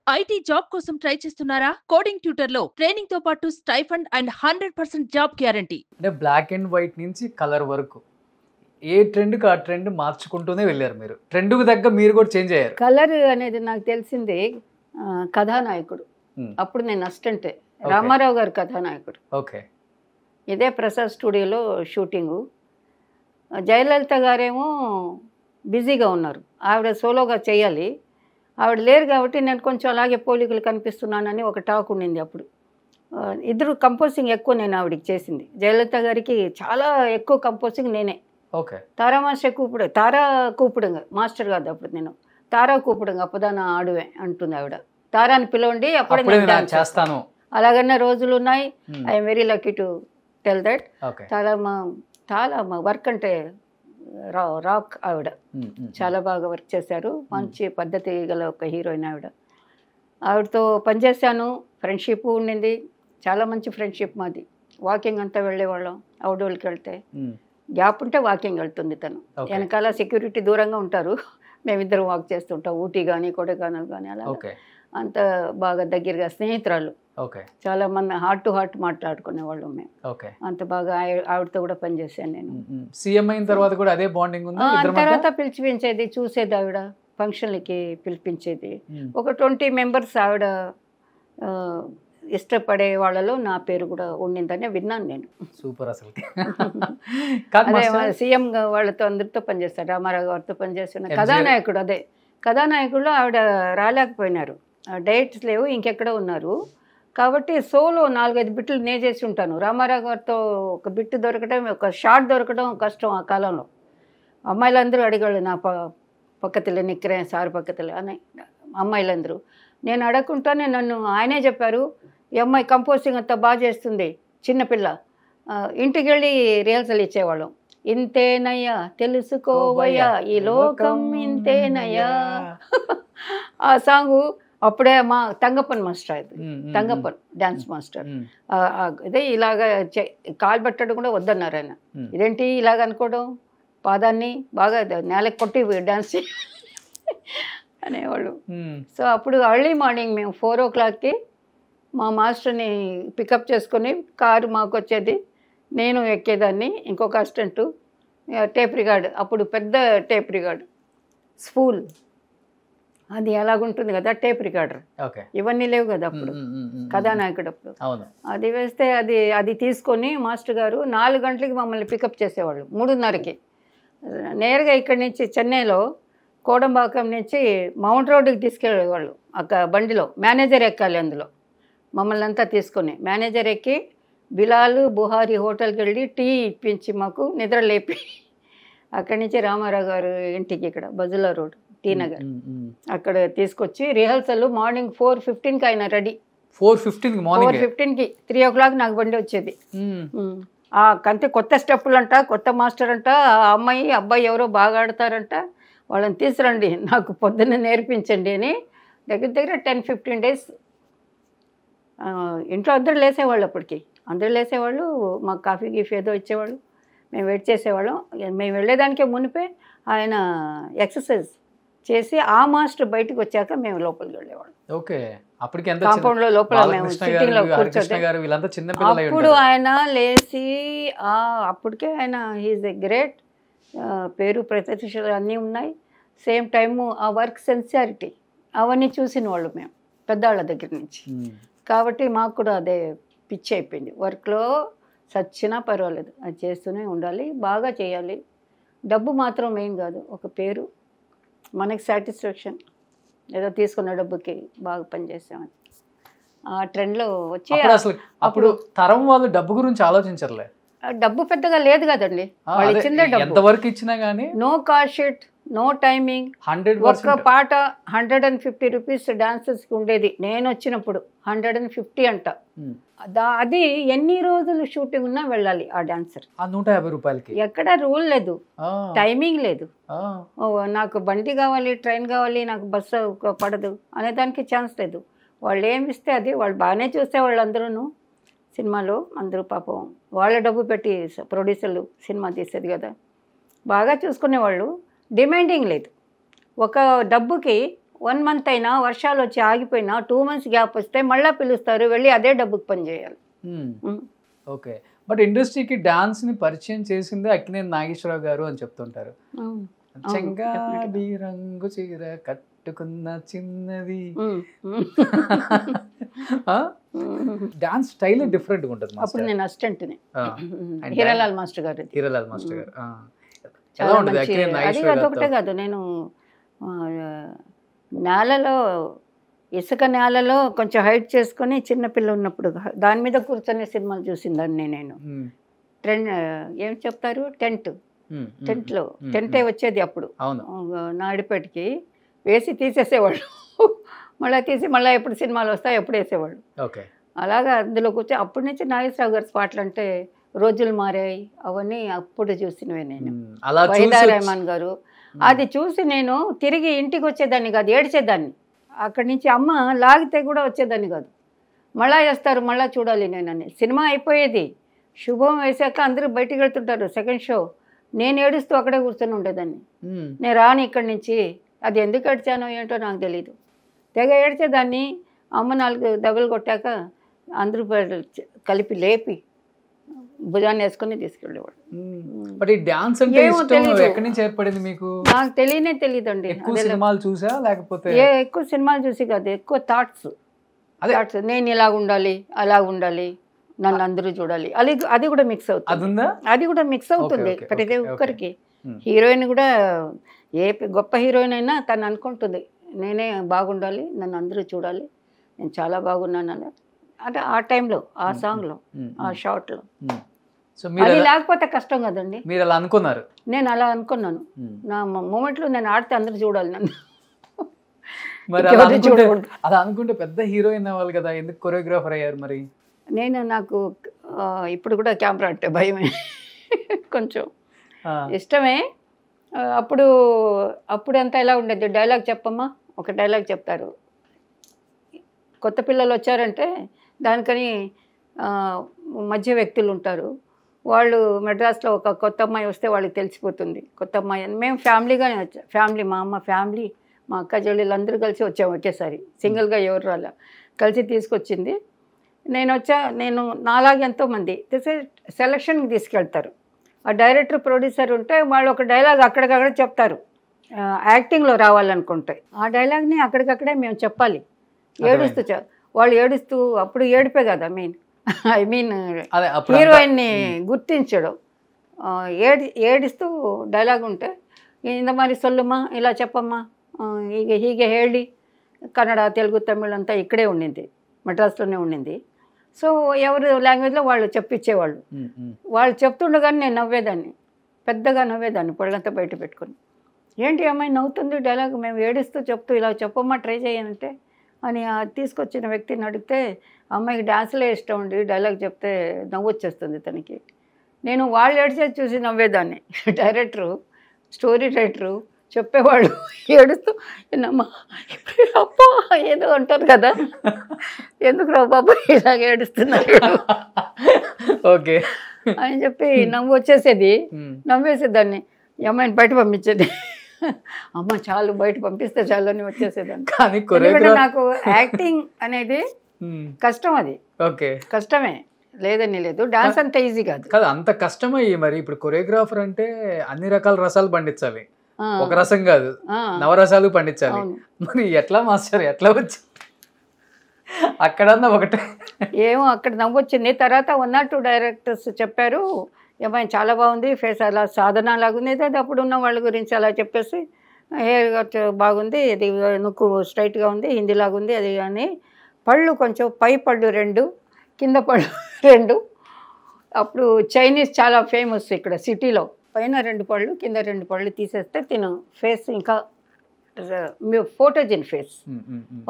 IT job కోసం try చేస్తున్నారా? Coding ట్యూటర్లో training తో పాటు స్టైఫండ్ అండ్ 100% జాబ్ గ్యారంటీ. అంటే బ్లాక్ అండ్ వైట్ నుంచి కలర్ వరకు ఏ ట్రెండ్కి ఆ ట్రెండ్ మార్చుకుంటూనే వెళ్ళారు మీరు. ట్రెండ్కు తగ్గ మీరు కూడా చేంజ్ అయ్యారు. కలర్ అనేది నాకు తెలిసింది కథానాయకుడు. అప్పుడు నేను అసిస్టెంటే, రామారావు గారు కథానాయకుడు. ఓకే. ఇదే ప్రసాద్ స్టూడియోలో షూటింగు. జయలలిత గారేమో బిజీగా ఉన్నారు, ఆవిడ సోలోగా చేయాలి. ఆవిడ లేరు కాబట్టి నేను కొంచెం అలాగే పోలికలు కనిపిస్తున్నానని ఒక టాక్ ఉండింది అప్పుడు. ఇద్దరు కంపోజింగ్ ఎక్కువ నేను ఆవిడకి చేసింది. జయలలిత గారికి చాలా ఎక్కువ కంపోజింగ్ నేనే. ఓకే. తారా మాస్టర్ కూపుడు, తారా కూపుడుంగ మాస్టర్ కాదు అప్పుడు నేను, తారా కూపుడుంగ అప్పదాన ఆడువే అంటుంది ఆవిడ. తారాని పిలవండి అప్పుడే నేను చేస్తాను. అలాగన్న రోజులు ఉన్నాయి. I'm very lucky to tell that. చాలా మా వర్క్ అంటే రాక్ ఆవిడ చాలా బాగా వర్క్ చేశారు. మంచి పద్ధతి గల ఒక హీరోయిన్ ఆవిడ. ఆవిడతో పనిచేశాను, ఫ్రెండ్షిప్ ఉండింది, చాలా మంచి ఫ్రెండ్షిప్ మాది. వాకింగ్ అంతా వెళ్ళేవాళ్ళం. అవుట్డోర్కి వెళ్తే గ్యాప్ ఉంటే వాకింగ్ వెళ్తుంది తను, వెనకాల సెక్యూరిటీ దూరంగా ఉంటారు, మేమిద్దరం వాక్ చేస్తుంటాం. ఊటీ కానీ కొడైకెనాల్ కానీ అలా అంత బాగా దగ్గరగా స్నేహితురాలు. చాలా మంది హార్ట్ టు హార్ట్ మాట్లాడుకునేవాళ్ళం మేము. అంత బాగా ఆవిడతో కూడా పనిచేశాను నేను. సీఎం అయిన తర్వాత కూడా అదే బాండింగ్ ఉంది. తర్వాత పిలిచిపించేది, చూసేది ఆవిడ, ఫంక్షన్లకి పిలిపించేది. ఒక 20 మెంబర్స్ ఆవిడ ఇష్టపడే వాళ్ళలో నా పేరు కూడా ఉండిందని విన్నాను నేను. సూపర్. అసలు అదే సీఎం వాళ్ళతో అందరితో పనిచేస్తాడు, రామారావు గారితో పనిచేస్తున్న కథానాయకుడు. అదే కథానాయకుడు ఆవిడ రాలేకపోయినారు, డైట్స్ లేవు, ఇంకెక్కడ ఉన్నారు కాబట్టి సోలో 4-5 బిట్లు నే చేసి ఉంటాను. రామారావు గారితో ఒక బిట్టు దొరకడం, ఒక షార్ట్ దొరకడం కష్టం ఆ కాలంలో. అమ్మాయిలందరూ అడిగాళ్ళు, నా పక్కతలే నిక్కరే సార్ పక్కతలే అని అమ్మాయిలందరూ. నేను అడగకుండానే నన్ను ఆయనే చెప్పారు, ఈ అమ్మాయి కంపోజింగ్ అంతా బాగా చేస్తుంది, చిన్నపిల్ల. ఇంటికి వెళ్ళి రిహర్సల్ ఇచ్చేవాళ్ళం. ఇంతేనయ్యా తెలుసుకోవయ్యా ఈ లోకం ఇంతేనయ్యా ఆ సాంగు అప్పుడే మా తంగప్పన్ మాస్టర్, అది తంగప్పన్ డాన్స్ మాస్టర్. ఇదే ఇలాగ కాలు పెట్టడం కూడా వద్దన్నారు ఆయన. ఇదేంటి ఇలాగ అనుకోవడం, పాదాన్ని బాగా నేలకు కొట్టి డాన్స్ అనేవాళ్ళు. సో అప్పుడు ఎర్లీ మార్నింగ్ మేము 4 o'clockకి మా మాస్టర్ని పికప్ చేసుకొని కారు మాకు వచ్చేది, నేను ఎక్కేదాన్ని, ఇంకొక అసిస్టెంటు, టేప్ రికార్డ్, అప్పుడు పెద్ద టేప్ రికార్డ్ స్పూల్, అది ఎలాగుంటుంది కదా టేప్ రికార్డర్, ఇవన్నీ లేవు కదా అప్పుడు, కథానాయకుడు అప్పుడు. అది వేస్తే అది తీసుకొని మాస్టర్ గారు 4 గంటలకి మమ్మల్ని పికప్ చేసేవాళ్ళు, 3:30కి. నేరుగా ఇక్కడి నుంచి చెన్నైలో కోడంబాకం నుంచి మౌంట్ రోడ్డుకి తీసుకెళ్ళేవాళ్ళు. బండిలో మేనేజర్ ఎక్కాలి, అందులో మమ్మల్ని అంతా తీసుకొని మేనేజర్ ఎక్కి బిలాలు బుహారీ హోటల్కి వెళ్ళి టీ ఇప్పించి మాకు నిద్ర లేపి అక్కడి నుంచి రామారావు గారు ఇంటికి ఇక్కడ బజులా రోడ్ టీ నగర్ అక్కడ తీసుకొచ్చి రిహర్సల్ మార్నింగ్ 4:15కి ఆయన రెడీ. 4:15కి 3 o'clock నాకు బండి వచ్చేది. కంతే కొత్త స్టెప్పులు అంట, కొత్త మాస్టర్ అంట, ఆ అమ్మాయి అబ్బాయి ఎవరో బాగా ఆడతారంట, వాళ్ళని తీసుకురండి నాకు పొద్దున్న నేర్పించండి అని దగ్గర 10-15 days ఇంట్లో అందరూ లేసేవాళ్ళు. అప్పటికి అందరూ లేసేవాళ్ళు, మాకు కాఫీ గీఫీ ఏదో ఇచ్చేవాళ్ళు, మేము వెయిట్ చేసేవాళ్ళం. మేము వెళ్ళేదానికే మునిపే ఆయన ఎక్సర్సైజ్ చేసి ఆ మాస్టర్ బయటకు వచ్చాక మేము లోపలికి వెళ్ళేవాళ్ళం. కాంపౌండ్లో లోపల మేము సిట్టింగ్లో కూర్చోతే అప్పుడు ఆయన లేచి అప్పటికే ఆయన హీఈస్ ఎ గ్రేట్, పేరు ప్రతిష్టలు అన్నీ ఉన్నాయి. సేమ్ టైము ఆ వర్క్ సెన్సియారిటీ అవన్నీ చూసిన వాళ్ళు మేము పెద్దవాళ్ళ దగ్గర నుంచి. కాబట్టి మాకు కూడా అదే పిచ్చి అయిపోయింది. వర్క్లో సచ్చినా పర్వాలేదు, అది చేస్తూనే ఉండాలి, బాగా చేయాలి. డబ్బు మాత్రం మెయిన్ కాదు, ఒక పేరు, మనకి సాటిస్ఫాక్షన్, ఏదో తీసుకున్న డబ్బుకి బాగా పనిచేసామని ఆ ట్రెండ్లో వచ్చి. అప్పుడు తరం వాళ్ళు డబ్బు గురించి ఆలోచించర్లే, డబ్బు పెద్దగా లేదు కదండి, వాళ్ళు ఇచ్చిందే డబ్బు. ఎంతవరకు ఇచ్చినా కానీ no call sheet, no timing. ఒక్క పాట 150 రూపీస్ డాన్సర్స్కి ఉండేది నేను వచ్చినప్పుడు, 150 అంట. అది ఎన్ని రోజులు షూటింగ్ ఉన్నా వెళ్ళాలి ఆ డాన్సర్. 150 రూపాయలకి ఎక్కడ రూల్ లేదు, టైమింగ్ లేదు. నాకు బండి కావాలి, ట్రైన్ కావాలి, నాకు బస్సు పడదు అనే దానికి ఛాన్స్ లేదు. వాళ్ళు ఏమి ఇస్తే అది, వాళ్ళు బాగానే చూసేవాళ్ళు అందరూ సినిమాలో, అందరూ పాపం వాళ్ళ డబ్బు పెట్టి ప్రొడ్యూసర్లు సినిమా తీసేది కదా, బాగా చూసుకునేవాళ్ళు. డిమాండింగ్ లేదు, ఒక డబ్బుకి 1 month అయినా వర్షాలు వచ్చి ఆగిపోయినా 2 months గ్యాప్ వస్తే మళ్ళీ పిలుస్తారు, వెళ్ళి అదే డబ్బుకి పని చేయాలి. ఓకే. బట్ ఇండస్ట్రీకి డాన్స్ ని పరిచయం చేసిందే అక్కినేని నాగేశ్వరరావు గారు అని చెప్తుంటారు. చెంగాబి రంగు చీర కట్టుకున్న చిన్నది. డాన్స్ స్టైల్ డిఫరెంట్ ఉంటుంది. అప్పుడు నేను అసిస్టెంట్ని హీరాలాల్ మాస్టర్ గారు. హీరాలాల్ మాస్టర్ గారు చాలా మంచి. అది అదొకటే కాదు, నేను నేలలో ఇసుక నేలలో కొంచెం హైట్ చేసుకొని చిన్నపిల్ల ఉన్నప్పుడు దాని మీద కూర్చొని సినిమాలు చూసిందాన్ని నేను. ట్రెండ్ ఏం చెప్తారు, టెంట్లో టెంటే వచ్చేది అప్పుడు నాయుడుపేటకి వేసి తీసేసేవాళ్ళు, మళ్ళీ తీసి మళ్ళీ ఎప్పుడు సినిమాలు వస్తాయి ఎప్పుడు వేసేవాళ్ళు. అలాగా అందులో కూర్చొని అప్పటి నుంచి నాగేశ్వరరావు గారి పాటలు అంటే రోజులు మారాయి అవన్నీ అప్పుడు చూసినవే నేను. వహీదా రెహమాన్ గారు అది చూసి నేను తిరిగి ఇంటికి వచ్చేదాన్ని కాదు, ఏడ్చేదాన్ని. అక్కడి నుంచి అమ్మ లాగితే కూడా వచ్చేదాన్ని కాదు. మళ్ళా వేస్తారు మళ్ళీ చూడాలి నేనని. సినిమా అయిపోయేది, శుభం వేసాక అందరూ బయటికి వెళ్తుంటారు సెకండ్ షో, నేను ఏడుస్తూ అక్కడే కూర్చొని ఉండేదాన్ని. నేను రాను ఇక్కడి నుంచి. అది ఎందుకు ఏడ్చానో ఏంటో నాకు తెలీదు. తెగ ఏడ్చేదాన్ని. అమ్మ 4 దెబ్బలు కొట్టాక అందరూ కలిపి లేపి భుజాన్ని వేసుకొని తీసుకెళ్ళేవాడు. నాకు తెలియదండి. ఎక్కువ సినిమాలు చూసి కాదు, ఎక్కువ థాట్స్. నేను ఇలా ఉండాలి అలా ఉండాలి, నన్ను అందరూ చూడాలి, అది కూడా మిక్స్ అవుతుంది. అది కూడా మిక్స్ అవుతుంది ప్రతి ఒక్కరికి. హీరోయిన్ కూడా ఏ గొప్ప హీరోయిన్ అయినా తను అనుకుంటుంది నేనే బాగుండాలి, నన్ను అందరూ చూడాలి, నేను చాలా బాగున్నాను అంటే ఆ టైంలో, ఆ సాంగ్లో, ఆ షార్ట్లో. అది లేకపోతే కష్టం కదండి. మీరు అలా అనుకున్నారు? నేను అలా అనుకున్నాను. నా మూమెంట్లో నేను ఆడితే అందరూ చూడాలి నన్ను. మరి అలా అనుకుంటే పెద్ద హీరోయిన్ అవ్వాలి కదా, ఎందుకు కొరియోగ్రాఫర్ అయ్యారు మరి? నాకు ఇప్పుడు కూడా కెమెరా అంటే భయమే, కొంచెం ఇష్టమే. అప్పుడంతా ఎలా ఉండేది, డైలాగ్ చెప్పమ్మా, ఒక డైలాగ్ చెప్తారు. కొత్త పిల్లలు వచ్చారంటే దానికని మధ్య వ్యక్తులు ఉంటారు. వాళ్ళు మెడ్రాస్లో ఒక కొత్త అమ్మాయి వస్తే వాళ్ళకి తెలిసిపోతుంది కొత్త అమ్మాయి అని. మేము ఫ్యామిలీగానే వచ్చాం, ఫ్యామిలీ, మా అమ్మ ఫ్యామిలీ, మా అక్క చెల్లెళ్ళు అందరూ కలిసి వచ్చాము ఒకేసారి. సింగిల్గా ఎవరు రాలా, కలిసి తీసుకొచ్చింది. నేను నాలాగే ఎంతోమంది సెలక్షన్కి తీసుకెళ్తారు. ఆ డైరెక్టర్ ప్రొడ్యూసర్ ఉంటే వాళ్ళు ఒక డైలాగ్ అక్కడికక్కడ చెప్తారు, యాక్టింగ్లో రావాలనుకుంటే ఆ డైలాగ్ని అక్కడికక్కడే మేము చెప్పాలి. వాళ్ళు ఏడుస్తూ, అప్పుడు ఏడిపే కదా ఐ మీన్ హీరోయిన్ని గుర్తించడం. ఏడిస్తూ డైలాగ్ ఉంటే ఇంత మరి సొల్లుమా, ఇలా చెప్పమ్మా, హీగే ಹೇಳಿ, కన్నడ తెలుగు తమిళ్ అంతా ఇక్కడే ఉండింది, మెడ్రాస్లోనే ఉండింది. సో ఎవరి లాంగ్వేజ్లో వాళ్ళు చెప్పించేవాళ్ళు. వాళ్ళు చెప్తుండగానే నేను నవ్వేదాన్ని, పెద్దగా నవ్వేదాన్ని, పళ్ళంతా బయట పెట్టుకొని. ఏంటి అమ్మాయి నవ్వుతుంది, డైలాగ్ మేము ఏడుస్తూ చెప్తూ ఇలా చెప్పమ్మా ట్రై చేయాలంటే అని తీసుకొచ్చిన వ్యక్తిని అడిగితే అమ్మాయికి డ్యాన్స్లే ఇష్టం ఉండి డైలాగ్ చెప్తే నవ్వు వచ్చేస్తుంది తనకి. నేను వాళ్ళు ఏడ్చేది చూసి నవ్వేదాన్ని. డైరెక్టరు, స్టోరీ రైటరు చెప్పేవాళ్ళు ఏడుస్తూ, ఏనమ్మా అప్పా ఏదో అంటారు కదా, ఎందుకు రా బాబా ఇలాగ ఏడుస్తున్నారు ఓకే అని చెప్పి నవ్వు వచ్చేసేది. నవ్వేసేదాన్ని, అమ్మాయిని బయట పంపించేది. అమ్మ చాలు, బయట పంపిస్తే చాలు అని వచ్చేసేదాన్ని. కానీ నాకు యాక్టింగ్ అనేది కష్టం. అది కష్టమే, లేదని లేదు. డాన్స్ అంత ఈజీ కాదు. అంత కష్టమయ్యి మరి ఇప్పుడు కొరియోగ్రాఫర్ అంటే అన్ని రకాల రసాలు పండించాలి, ఒక రసం కాదు, నవరసాలు పండించాలి. మరి ఎట్లా మాస్టర్, ఎట్లా వచ్చి అక్కడన్నా ఒకటే? ఏమో అక్కడ నవ్వొచ్చింది. తర్వాత 1 or 2 డైరెక్టర్స్ చెప్పారు, ఏమైనా చాలా బాగుంది, ఫేస్ అలా సాధన లాగుంది, అది అప్పుడు ఉన్న వాళ్ళ గురించి అలా చెప్పేసి, హెయిర్ కట్ బాగుంది, ఇది నుక్కు స్ట్రైట్గా ఉంది, హిందీ లాగుంది అది. కానీ పళ్ళు కొంచెం, పై పళ్ళు 2, కింద పళ్ళు 2. అప్పుడు చైనీస్ చాలా ఫేమస్ ఇక్కడ సిటీలో. పైన 2 పళ్ళు, కింద 2 పళ్ళు తీసేస్తే తిను ఫేస్ ఇంకా ఫోటోజెన్ ఫేస్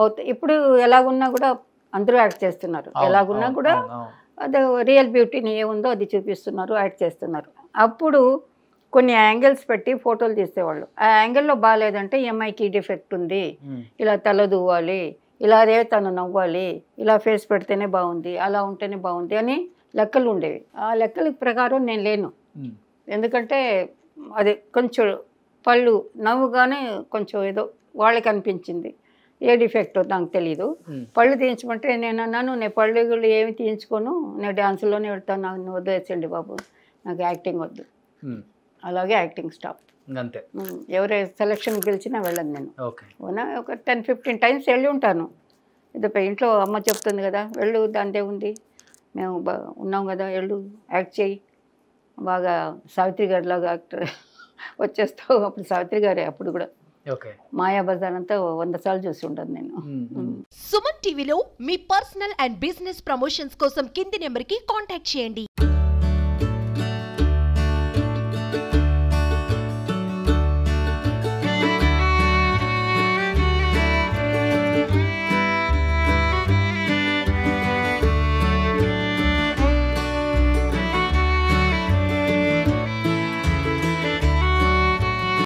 అవుతాయి. ఇప్పుడు ఎలాగున్నా కూడా అందరూ యాక్ట్ చేస్తున్నారు, ఎలాగున్నా కూడా అది రియల్ బ్యూటీని ఏముందో అది చూపిస్తున్నారు, యాక్ట్ చేస్తున్నారు. అప్పుడు కొన్ని యాంగిల్స్ పెట్టి ఫోటోలు తీసేవాళ్ళు. ఆ యాంగిల్లో బాగాలేదంటే ఎంఐకి డిఫెక్ట్ ఉంది, ఇలా తల దువ్వాలి, ఇలాగే తను నవ్వాలి, ఇలా ఫేస్ పెడితేనే బాగుంది, అలా ఉంటేనే బాగుంది అని లెక్కలు ఉండేవి. ఆ లెక్కల ప్రకారం నేను లేను. ఎందుకంటే అది కొంచెం పళ్ళు నవ్వుగానే కొంచెం ఏదో వాళ్ళకి అనిపించింది, ఏ డిఫెక్టో నాకు తెలీదు. పళ్ళు తీయించమంటే నేను అన్నాను, నేను పళ్ళు ఏమి తీయించుకోను, నేను డాన్స్లోనే వెళ్తాను, నాకు వదిలేసండి బాబు, నాకు యాక్టింగ్ వద్దు. అలాగే యాక్టింగ్ స్టాప్ అంతే. ఎవరు సెలక్షన్ పిలిచినా వెళ్ళను నేను. ఓకే. ఒక 10-15 టైమ్స్ వెళ్ళి ఉంటాను. ఇది ఇంట్లో అమ్మ చెప్తుంది కదా, వెళ్ళు దాందే ఉంది, మేము ఉన్నాం కదా, వెళ్ళు యాక్ట్ చేయి, బాగా సావిత్రి గారిలాగా యాక్టర్ వచ్చేస్తావు. అప్పుడు సావిత్రి గారే అప్పుడు కూడా. ఓకే. మాయాబజార్ అంతా 100 సార్లు చూసి ఉంటాను నేను. సుమన్ టీవీలో మీ పర్సనల్ అండ్ బిజినెస్ ప్రమోషన్స్ కోసం కింది నెంబర్కి కాంటాక్ట్ చేయండి.